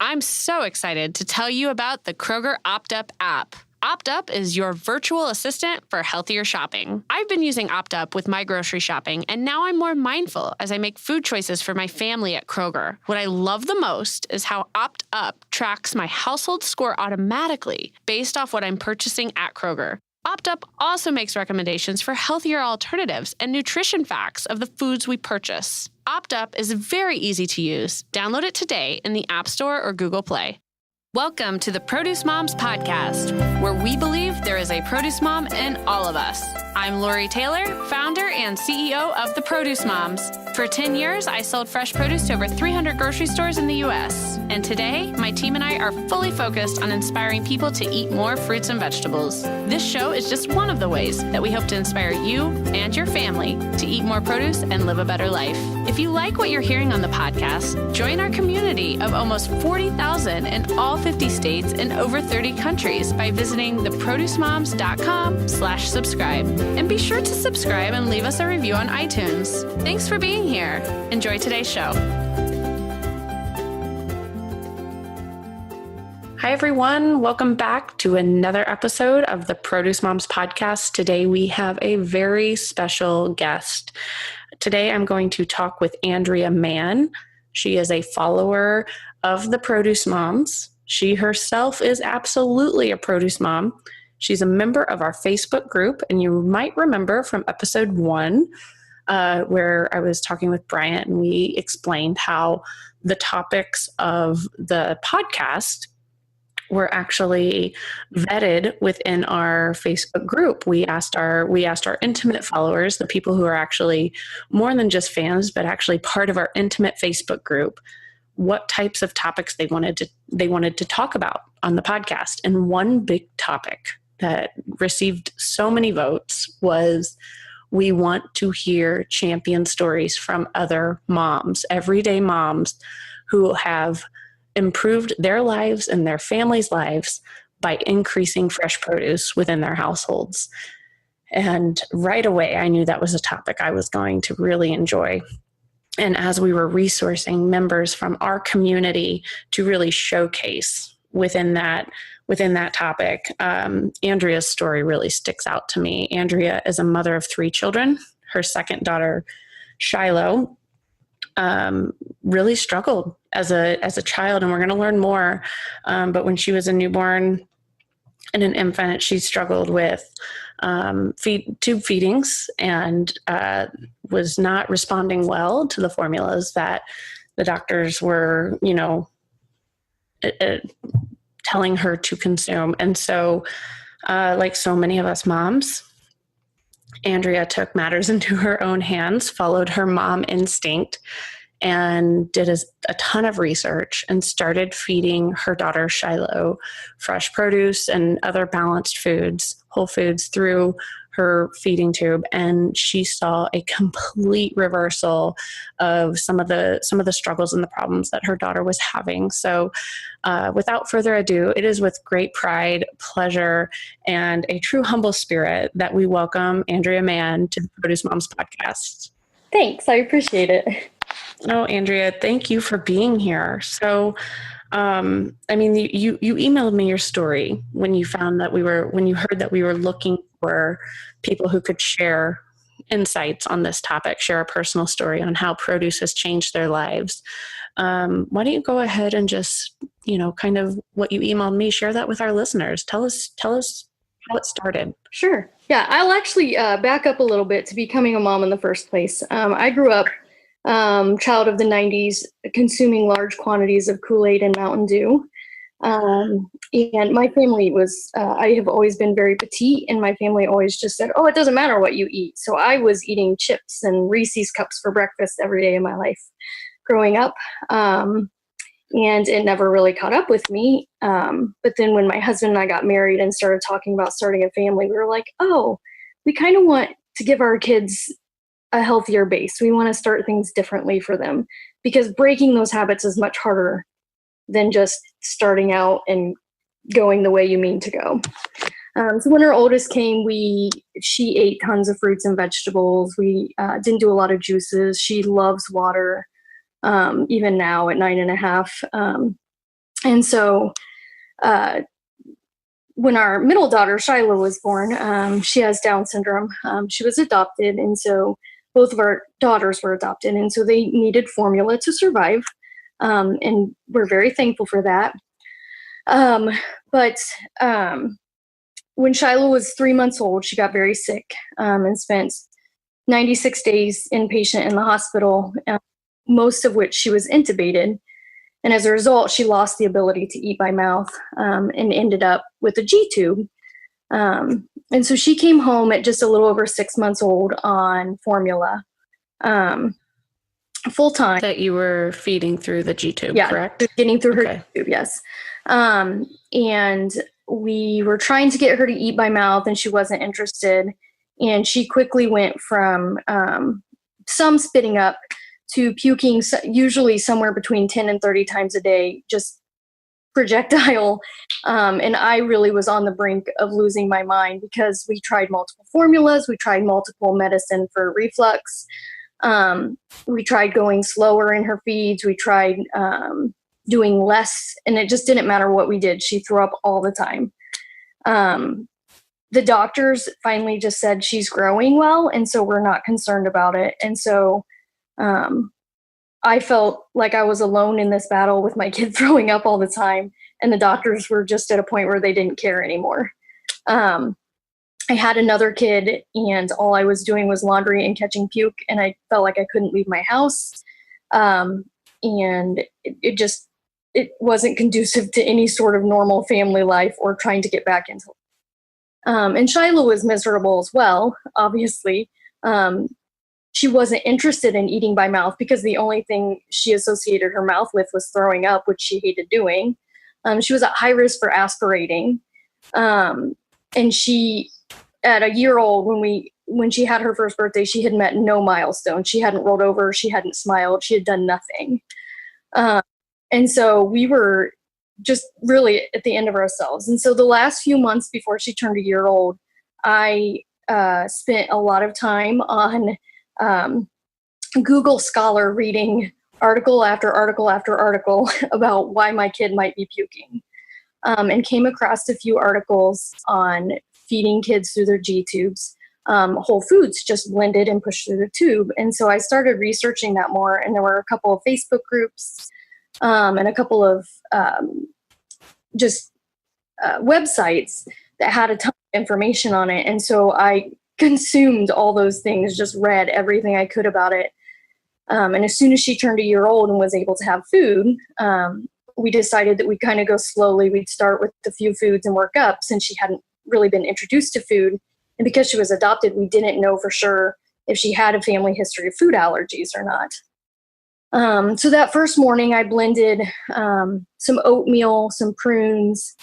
I'm so excited to tell you about the Kroger OptUp app. OptUp is your virtual assistant for healthier shopping. I've been using OptUp with my grocery shopping, and now I'm more mindful as I make food choices for my family at Kroger. What I love the most is how OptUp tracks my household score automatically based off what I'm purchasing at Kroger. OptUp also makes recommendations for healthier alternatives and nutrition facts of the foods we purchase. OptUp is very easy to use. Download it today in the App Store or Google Play. Welcome to the Produce Moms Podcast, where we believe there is a produce mom in all of us. I'm Lori Taylor, founder and CEO of the Produce Moms. For 10 years, I sold fresh produce to over 300 grocery stores in the U.S. And today, my team and I are fully focused on inspiring people to eat more fruits and vegetables. This show is just one of the ways that we hope to inspire you and your family to eat more produce and live a better life. If you like what you're hearing on the podcast, join our community of almost 40,000 in all 50 states and over 30 countries by visiting theproducemoms.com/subscribe. And be sure to subscribe and leave us a review on iTunes. Thanks for being here. Enjoy today's show. Hi, everyone. Welcome back to another episode of the Produce Moms Podcast. Today, we have a very special guest. Today, I'm going to talk with Andrea Mann. She is a follower of the Produce Moms. She herself is absolutely a produce mom. She's a member of our Facebook group, and you might remember from episode 1, where I was talking with Bryant, and we explained how the topics of the podcast were actually vetted within our Facebook group. We asked our intimate followers, the people who are actually more than just fans, but actually part of our intimate Facebook group, what types of topics they wanted to talk about on the podcast. And one big topic that received so many votes was, we want to hear champion stories from other moms, everyday moms who have improved their lives and their families' lives by increasing fresh produce within their households. And right away, I knew that was a topic I was going to really enjoy. And as we were resourcing members from our community to really showcase within that topic, Andrea's story really sticks out to me. Andrea is a mother of 3 children. Her second daughter, Shiloh, really struggled as a child, and we're going to learn more. But when she was a newborn and an infant, she struggled with tube feedings and was not responding well to the formulas that the doctors were, telling her to consume. And so, like so many of us moms, Andrea took matters into her own hands, followed her mom instinct, and did a ton of research and started feeding her daughter Shiloh fresh produce and other balanced foods, whole foods, through her feeding tube. And she saw a complete reversal of some of the struggles and the problems that her daughter was having. So without further ado, it is with great pride, pleasure, and a true humble spirit that we welcome Andrea Mann to the Produce Moms Podcast. Thanks. I appreciate it. Oh, Andrea, thank you for being here. So, you emailed me your story when you heard that we were looking for people who could share insights on this topic, share a personal story on how produce has changed their lives. Why don't you go ahead and just, kind of what you emailed me, share that with our listeners. Tell us how it started. Sure. Yeah, I'll actually back up a little bit to becoming a mom in the first place. I grew up child of the 90s, consuming large quantities of Kool-Aid and Mountain Dew. And my family was, I have always been very petite, and my family always just said, oh, it doesn't matter what you eat. So I was eating chips and Reese's cups for breakfast every day of my life growing up. And it never really caught up with me. But then when my husband and I got married and started talking about starting a family, we were like, oh, we kind of want to give our kids a healthier base. We want to start things differently for them, because breaking those habits is much harder than just starting out and going the way you mean to go. So when our oldest came, she ate tons of fruits and vegetables. We didn't do a lot of juices. She loves water. Even now at 9.5, And so when our middle daughter, Shiloh, was born, she has Down syndrome. She was adopted, and so both of our daughters were adopted, and so they needed formula to survive, and we're very thankful for that. But when Shiloh was 3 months old, she got very sick, and spent 96 days inpatient in the hospital, most of which she was intubated. And as a result, she lost the ability to eat by mouth, and ended up with a G-tube. And so she came home at just a little over 6 months old on formula, full time. That you were feeding through the G-tube, correct? Getting through her G-tube, yes. And we were trying to get her to eat by mouth, and she wasn't interested. And she quickly went from some spitting up to puking, usually somewhere between 10 and 30 times a day, just projectile. And I really was on the brink of losing my mind because we tried multiple formulas. We tried multiple medicine for reflux. We tried going slower in her feeds. We tried doing less, and it just didn't matter what we did. She threw up all the time. The doctors finally just said she's growing well, and so we're not concerned about it. And so I felt like I was alone in this battle with my kid throwing up all the time, and the doctors were just at a point where they didn't care anymore. I had another kid, and all I was doing was laundry and catching puke, and I felt like I couldn't leave my house. And it wasn't conducive to any sort of normal family life or trying to get back into life. And Shiloh was miserable as well, obviously. She wasn't interested in eating by mouth because the only thing she associated her mouth with was throwing up, which she hated doing. She was at high risk for aspirating. And she, at a year old, when she had her first birthday, she had met no milestone. She hadn't rolled over. She hadn't smiled. She had done nothing. And so we were just really at the end of ourselves. And so the last few months before she turned a year old, I spent a lot of time on Google Scholar reading article after article after article about why my kid might be puking, and came across a few articles on feeding kids through their G-tubes, whole foods just blended and pushed through the tube. And so I started researching that more, and there were a couple of Facebook groups and a couple of websites that had a ton of information on it. And so I consumed all those things, just read everything I could about it. And as soon as she turned a year old and was able to have food, we decided that we'd kind of go slowly. We'd start with a few foods and work up, since she hadn't really been introduced to food. And because she was adopted, we didn't know for sure if she had a family history of food allergies or not. So that first morning I blended some oatmeal, some prunes.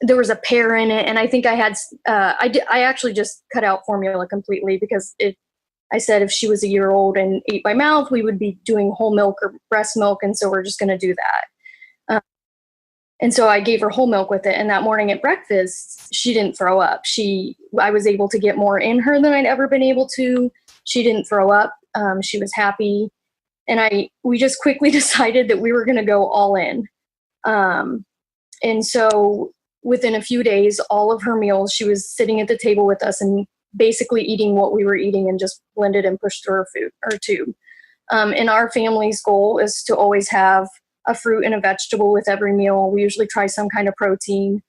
There was a pear in it, and I think I had, I actually just cut out formula completely because I said if she was a year old and ate by mouth, we would be doing whole milk or breast milk, and so we're just going to do that. And so I gave her whole milk with it, and that morning at breakfast, she didn't throw up. I was able to get more in her than I'd ever been able to. She didn't throw up. She was happy, and we just quickly decided that we were going to go all in. And so within a few days, all of her meals, she was sitting at the table with us and basically eating what we were eating and just blended and pushed through her tube. And our family's goal is to always have a fruit and a vegetable with every meal. We usually try some kind of protein.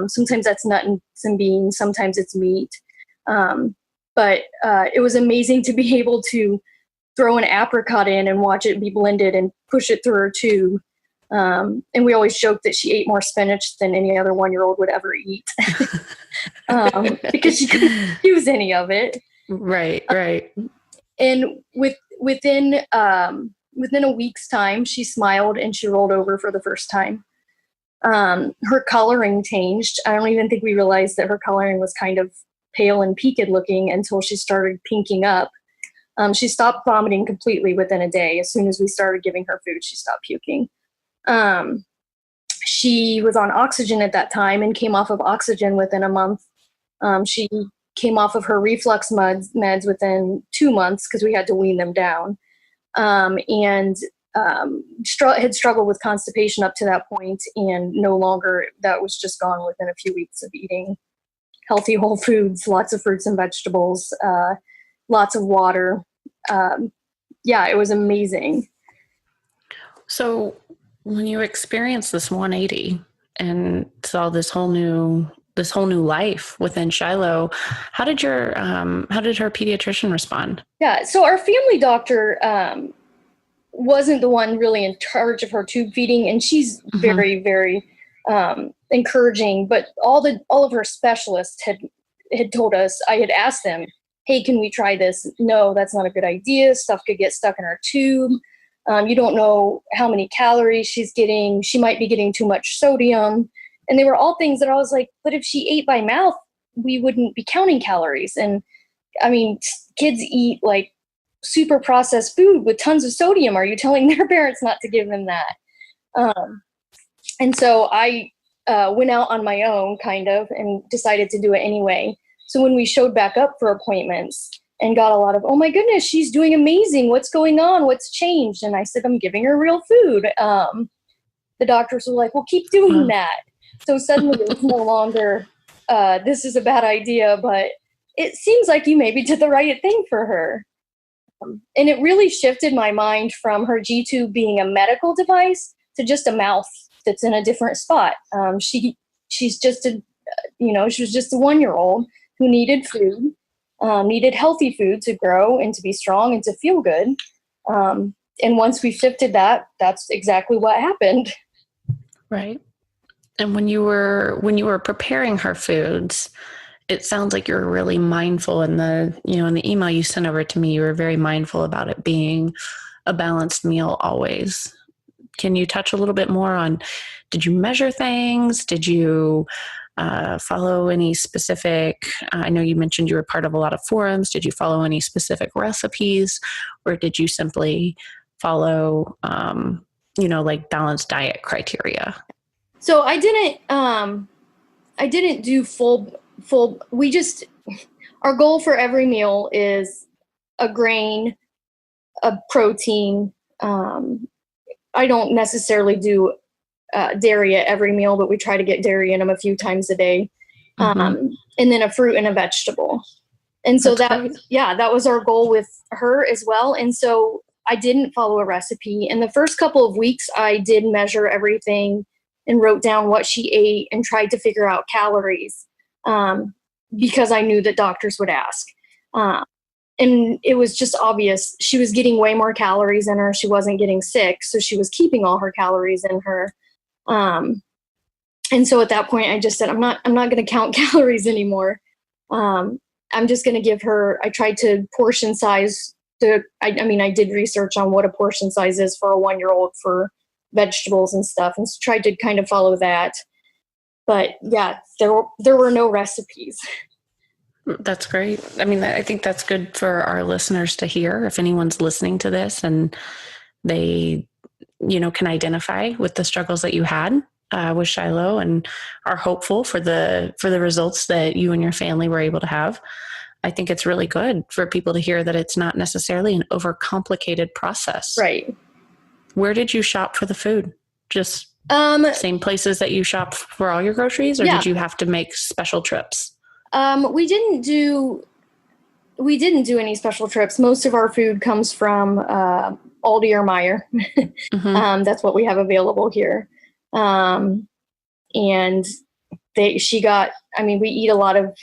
Sometimes that's nuts and beans. Sometimes it's meat. But it was amazing to be able to throw an apricot in and watch it be blended and push it through her tube. And we always joke that she ate more spinach than any other 1-year-old would ever eat, because she couldn't use any of it. Right. And within a week's time, she smiled and she rolled over for the first time. Her coloring changed. I don't even think we realized that her coloring was kind of pale and peaked looking until she started pinking up. She stopped vomiting completely within a day. As soon as we started giving her food, she stopped puking. She was on oxygen at that time and came off of oxygen within a month. She came off of her reflux meds within 2 months because we had to wean them down. And had struggled with constipation up to that point, and no longer. That was just gone within a few weeks of eating healthy whole foods, lots of fruits and vegetables, lots of water. It was amazing. So when you experienced this 180 and saw this whole new life within Shiloh, how did her pediatrician respond? Yeah, so our family doctor wasn't the one really in charge of her tube feeding, and she's very, very encouraging. But all of her specialists had told us. I had asked them, "Hey, can we try this?" "No, that's not a good idea. Stuff could get stuck in her tube. You don't know how many calories she's getting. She might be getting too much sodium." And they were all things that I was like, but if she ate by mouth, we wouldn't be counting calories. And I mean, kids eat like super processed food with tons of sodium. Are you telling their parents not to give them that? And so I went out on my own kind of and decided to do it anyway. So when we showed back up for appointments and got a lot of, "Oh my goodness, she's doing amazing. What's going on? What's changed?" And I said, "I'm giving her real food." The doctors were like, "Well, keep doing that." So suddenly it was no longer, this is a bad idea, but it seems like you maybe did the right thing for her. And it really shifted my mind from her G-tube being a medical device to just a mouth that's in a different spot. She's just she was just a 1-year-old who needed food, needed healthy food to grow and to be strong and to feel good. And once we shifted that, that's exactly what happened. Right. And when you were preparing her foods, it sounds like you're really mindful in the email you sent over to me, you were very mindful about it being a balanced meal always. Can you touch a little bit more on, did you measure things? Did you follow any specific, I know you mentioned you were part of a lot of forums. Did you follow any specific recipes, or did you simply follow, like balanced diet criteria? So I didn't do full, our goal for every meal is a grain, a protein. I don't necessarily do dairy at every meal, but we try to get dairy in them a few times a day. And then a fruit and a vegetable. And so that was our goal with her as well. And so I didn't follow a recipe. In the first couple of weeks, I did measure everything and wrote down what she ate and tried to figure out calories because I knew that doctors would ask. And it was just obvious. She was getting way more calories in her. She wasn't getting sick. So she was keeping all her calories in her. And so at that point, I just said, I'm not going to count calories anymore. I'm just going to give her, I tried to portion size. I did research on what a portion size is for a 1-year-old for vegetables and stuff, and so tried to kind of follow that. But yeah, there were no recipes. That's great. I mean, I think that's good for our listeners to hear. If anyone's listening to this and they, can identify with the struggles that you had with Shiloh and are hopeful for the results that you and your family were able to have, I think it's really good for people to hear that it's not necessarily an overcomplicated process. Right. Where did you shop for the food? Just same places that you shop for all your groceries, or did you have to make special trips? We didn't do any special trips. Most of our food comes from Aldi or Meijer. That's what we have available here. And we eat a lot of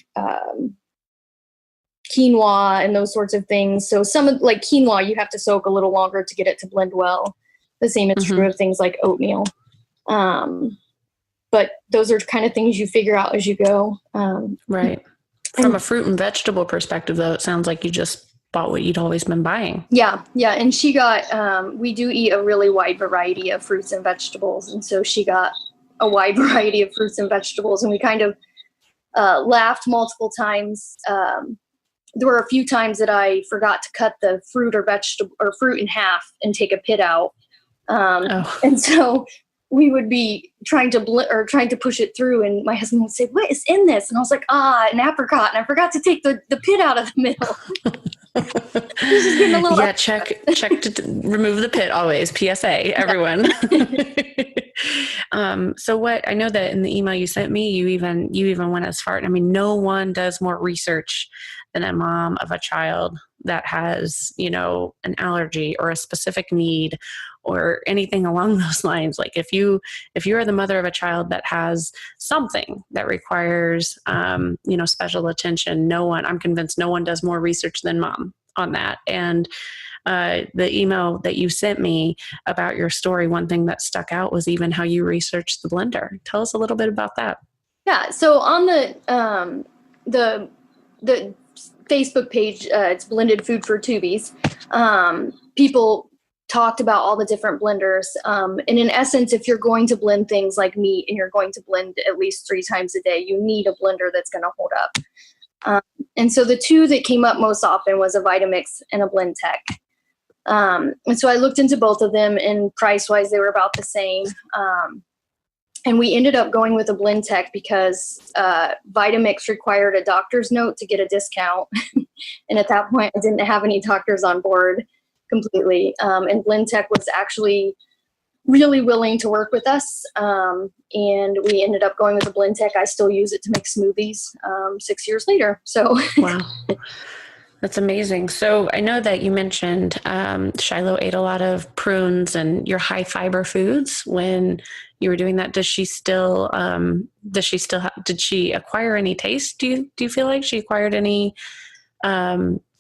quinoa and those sorts of things. So some of like quinoa, you have to soak a little longer to get it to blend well. The same is true of things like oatmeal. But those are kind of things you figure out as you go. Right. From a fruit and vegetable perspective, though, it sounds like you just bought what you'd always been buying. Yeah. Yeah. And she got, we do eat a really wide variety of fruits and vegetables. And so she got a wide variety of fruits and vegetables. And we kind of laughed multiple times. There were a few times that I forgot to cut the fruit or vegetable or fruit in half and take a pit out. And so we would be trying to push it through, and my husband would say, "What is in this?" And I was like, an apricot. And I forgot to take the pit out of the middle. This is getting a little Yeah, check to remove the pit always. PSA, everyone. So what I know that in the email you sent me, you even went as far. I mean, no one does more research than a mom of a child that has, an allergy or a specific need or anything along those lines. Like if you are the mother of a child that has something that requires, special attention, I'm convinced no one does more research than mom on that. And the email that you sent me about your story, one thing that stuck out was even how you researched the blender. Tell us a little bit about that. Yeah. So on the Facebook page, it's Blended Food for Tubies. People talked about all the different blenders. And in essence, if you're going to blend things like meat and you're going to blend at least 3 times a day, you need a blender that's going to hold up. And so the two that came up most often was a Vitamix and a BlendTech. And so I looked into both of them, and price-wise, they were about the same. And we ended up going with a BlendTech because Vitamix required a doctor's note to get a discount. And at that point, I didn't have any doctors on board completely. And BlendTech was actually really willing to work with us. And we ended up going with the BlendTech. I still use it to make smoothies 6 years later. So wow. That's amazing. So I know that you mentioned Shiloh ate a lot of prunes and your high fiber foods when you were doing that. Did she acquire any taste? Do you feel like she acquired any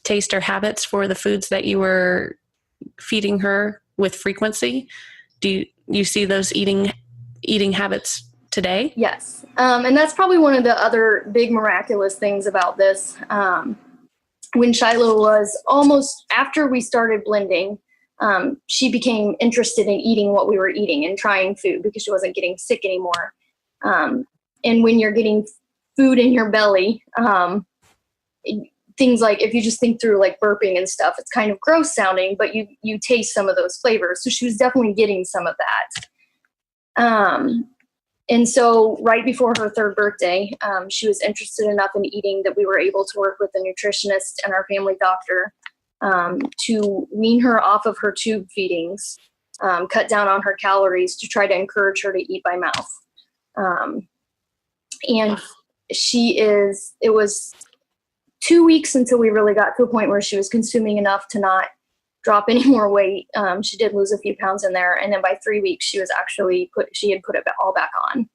taste or habits for the foods that you were feeding her with frequency? Do you see those eating habits today? Yes. And that's probably one of the other big miraculous things about this. When Shiloh was almost after we started blending, she became interested in eating what we were eating and trying food because she wasn't getting sick anymore. And when you're getting food in your belly, things like, if you just think through like burping and stuff, it's kind of gross sounding, but you taste some of those flavors. So she was definitely getting some of that. And so right before her 3rd birthday, she was interested enough in eating that we were able to work with a nutritionist and our family doctor to wean her off of her tube feedings, cut down on her calories to try to encourage her to eat by mouth. And it was 2 weeks until we really got to a point where she was consuming enough to not drop any more weight. She did lose a few pounds in there. And then by 3 weeks, she had put it all back on.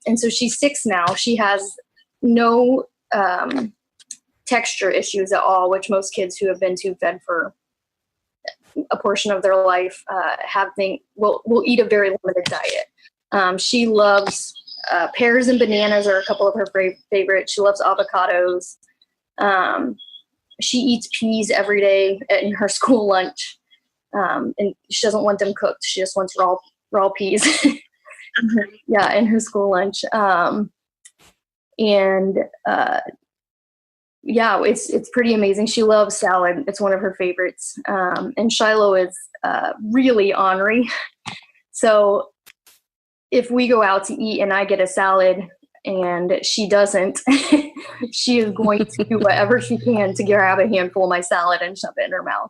And so she's 6 now. She has no texture issues at all, which most kids who have been tube fed for a portion of their life will eat a very limited diet. She loves pears and bananas are a couple of her favorites. She loves avocados. She eats peas every day in her school lunch. And she doesn't want them cooked. She just wants raw peas. Yeah, in her school lunch. Yeah, it's pretty amazing. She loves salad. It's one of her favorites. And Shiloh is really ornery. So if we go out to eat and I get a salad and she doesn't, she is going to do whatever she can to grab a handful of my salad and shove it in her mouth,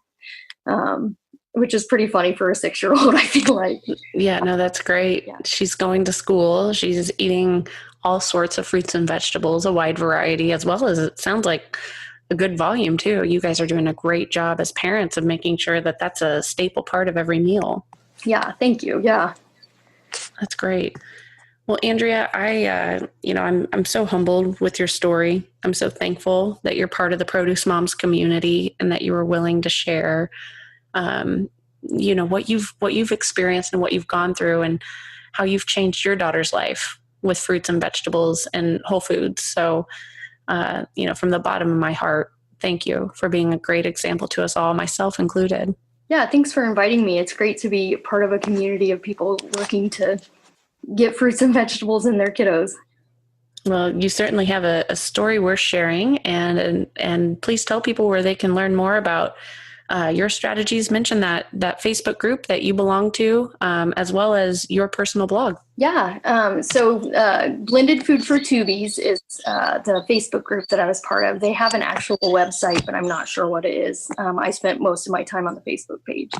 which is pretty funny for a 6-year-old, I feel like. Yeah, no, that's great. Yeah. She's going to school. She's eating all sorts of fruits and vegetables, a wide variety, as well as it sounds like a good volume too. You guys are doing a great job as parents of making sure that that's a staple part of every meal. Yeah, thank you. Yeah. That's great. Well, Andrea, I'm so humbled with your story. I'm so thankful that you're part of the Produce Moms community and that you were willing to share, what you've experienced and what you've gone through and how you've changed your daughter's life with fruits and vegetables and whole foods. So, from the bottom of my heart, thank you for being a great example to us all, myself included. Yeah, thanks for inviting me. It's great to be part of a community of people working to get fruits and vegetables in their kiddos. Well, you certainly have a story worth sharing, and please tell people where they can learn more about your strategies. Mention that Facebook group that you belong to, as well as your personal blog. Yeah. So Blended Food for Tubies is the Facebook group that I was part of. They have an actual website, but I'm not sure what it is. I spent most of my time on the Facebook page.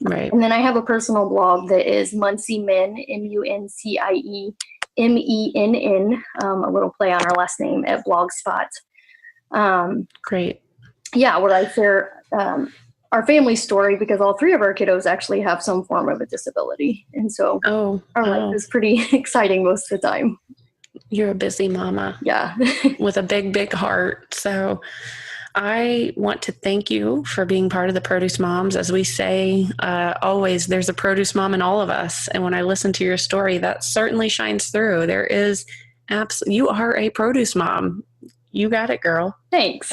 Right. And then I have a personal blog that is Muncie Men, MUNCIE MENN, a little play on our last name, at Blogspot. Great. Yeah, where I share our family story, because all three of our kiddos actually have some form of a disability. And so our life is pretty exciting most of the time. You're a busy mama. Yeah. With a big, big heart. So I want to thank you for being part of the Produce Moms. As we say, always, there's a produce mom in all of us. And when I listen to your story, that certainly shines through. There is you are a produce mom. You got it, girl. Thanks.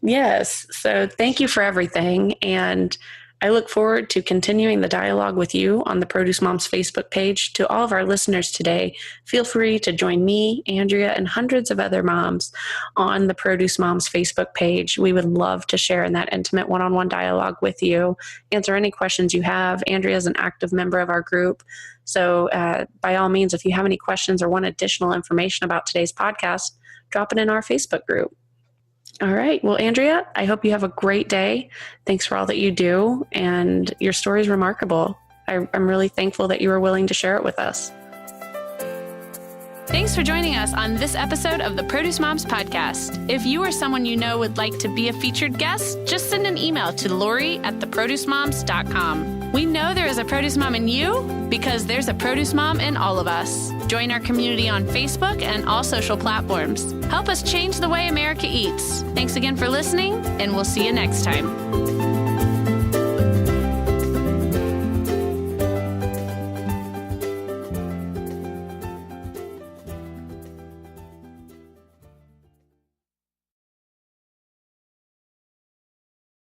Yes. So thank you for everything. And I look forward to continuing the dialogue with you on the Produce Moms Facebook page. To all of our listeners today, feel free to join me, Andrea, and hundreds of other moms on the Produce Moms Facebook page. We would love to share in that intimate one-on-one dialogue with you, answer any questions you have. Andrea is an active member of our group. So by all means, if you have any questions or want additional information about today's podcast, drop it in our Facebook group. All right. Well, Andrea, I hope you have a great day. Thanks for all that you do. And your story is remarkable. I'm really thankful that you were willing to share it with us. Thanks for joining us on this episode of the Produce Moms Podcast. If you or someone you know would like to be a featured guest, just send an email to Lori@theproducemoms.com. We know there is a produce mom in you because there's a produce mom in all of us. Join our community on Facebook and all social platforms. Help us change the way America eats. Thanks again for listening, and we'll see you next time.